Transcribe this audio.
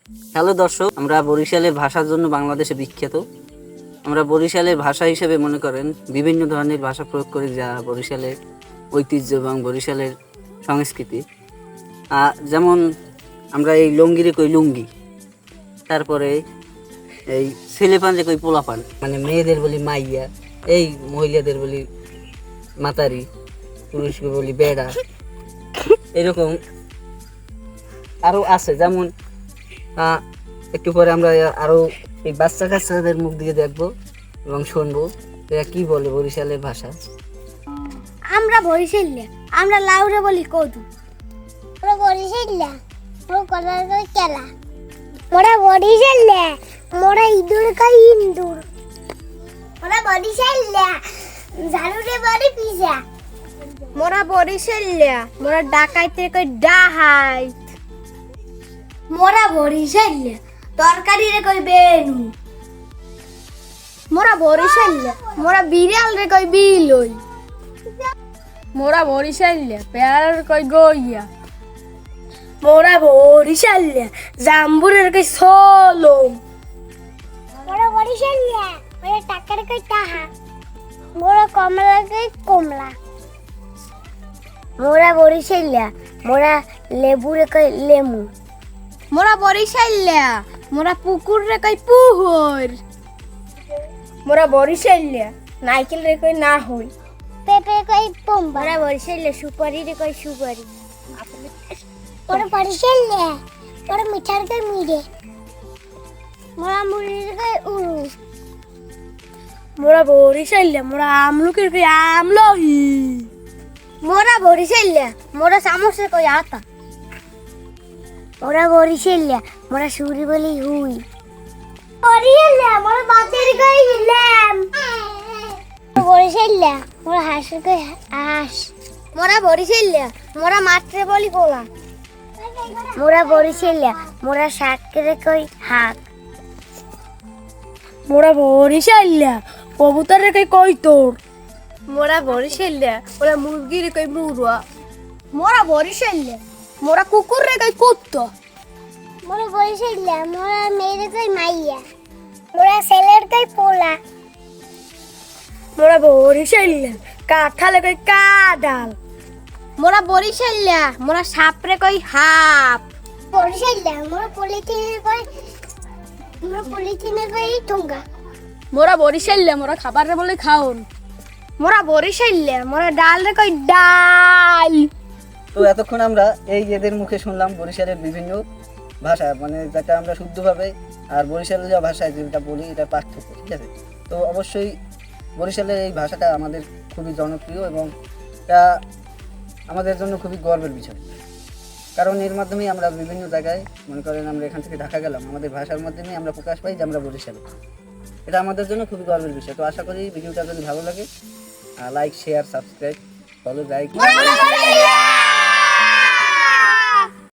Hello দর্শক, আমরা বরিশালের ভাষার জন্য বাংলাদেশে বিখ্যাত। আমরা বরিশালের ভাষা হিসেবে মনে করেন বিভিন্ন ধরনের ভাষা প্রয়োগ করি, যা বরিশালের ঐতিহ্য এবং বরিশালের সংস্কৃতি। যেমন আমরা এই লঙ্গিরে কই লুঙ্গি, তারপরে এই ছেলেপানরে কই পোলাপান, মানে মেয়েদের বলি মাইয়া, এই মহিলাদের বলি মাতারি, পুরুষকে বলি বেড়া। এরকম আরও আছে। যেমন একটু পরে আমরা আরো এই বাচ্চা কাচ্চাদের মুখ দিয়ে দেখবো এবং শুনবো এরা কি বলে বরিশালের ভাষা। আমরা বরিশালে আমরা লাউরে বলি কদু। আমরা বরিশালে আমরা কলার কই কেলা। মোরা বরিশালে মোরা ইঁদুর কই ইন্দুর। মোরা বরিশালে ঝাড়ুরে বড়ি পিজা। মোরা বরিশালে মোরা ডাকাইতে কই ডাহাইত। মোরা বরিশালে তরকারি রে কই বেনু। মোরা বরিশালে মোরা বিড়াল রে কই বিলই। মোরা বরিশালে পেয়ার কই গইয়া। মোরা বরিশালে জাম্বুরের কই সোলম। মোরা বরিশালে মোরা টাকার কই টাহা। মোরা কমলা কই কমলা। মোরা বরিশালে মোরা লেবুরে কই লেমু। মোরা বরিশালে মোরা পুকুর রে কই পুহর। মোরা বরিশালে নাইকেল রে কই না হই। পেঁপে কই পম্বা। মোরা বরিশালে সুপারি রে কই সুপারি। মোরা বরিশালে মোরা মিঠার কই মিরে। মোরা মুড়ি রে কই উড়ু। মোরা বরিশালে মোরা আমলুকের কই আমলহি। মোরা বরিশালে মোরা চামচ রে কই আতা। মোরা বরিশালে মোরা সুরি বলি হুই। বরিশালে মোরা বাতের কই ল্যাম। বরিশালে মোরা হাঁসের কই হাঁস। মোরা বরিশালে মোরা মাত্রে বলি কোলা। মোরা বরিশালে মোরা শাকরে কই হাক। মোরা বরিশালে কবুতরের কই কইতর। মোরা বরিশালে মোরা মুরগির কই মুরুয়া। মোরা বরিশালে মোরা কুকুর রে কই কুত্তো। মোরা বরিশালে মোরা মেয়ের কই মাইয়া। মোরা ছেলের কই পোলা। মোরা বরিশালে কাঁঠালে কই কাঁঠাল। মোরা বরিশালে মোরা সাপরে কই হাপ। বরিশালে মোরা পলিথিনের কই ঠোঙ্গা। মোরা বরিশালে মোরা খাবারে বলে খাওন। মোরা বরিশালে মোরা ডাল রে কই ডাল। তো এতক্ষণ আমরা এই এদের মুখে শুনলাম বরিশালের বিভিন্ন ভাষা, মানে যেটা আমরা শুদ্ধভাবে আর বরিশালের যা ভাষায় যেটা বলি এটা পার্থক্য, ঠিক আছে। তো অবশ্যই বরিশালের এই ভাষাটা আমাদের খুবই জনপ্রিয় এবং এটা আমাদের জন্য খুবই গর্বের বিষয়, কারণ এর মাধ্যমেই আমরা বিভিন্ন জায়গায় মনে করেন আমরা এখান থেকে ঢাকা গেলাম, আমাদের ভাষার মাধ্যমেই আমরা প্রকাশ পাই যে আমরা বরিশালে। এটা আমাদের জন্য খুবই গর্বের বিষয়। তো আশা করি ভিডিওটা যদি ভালো লাগে like, share, subscribe, follow, like.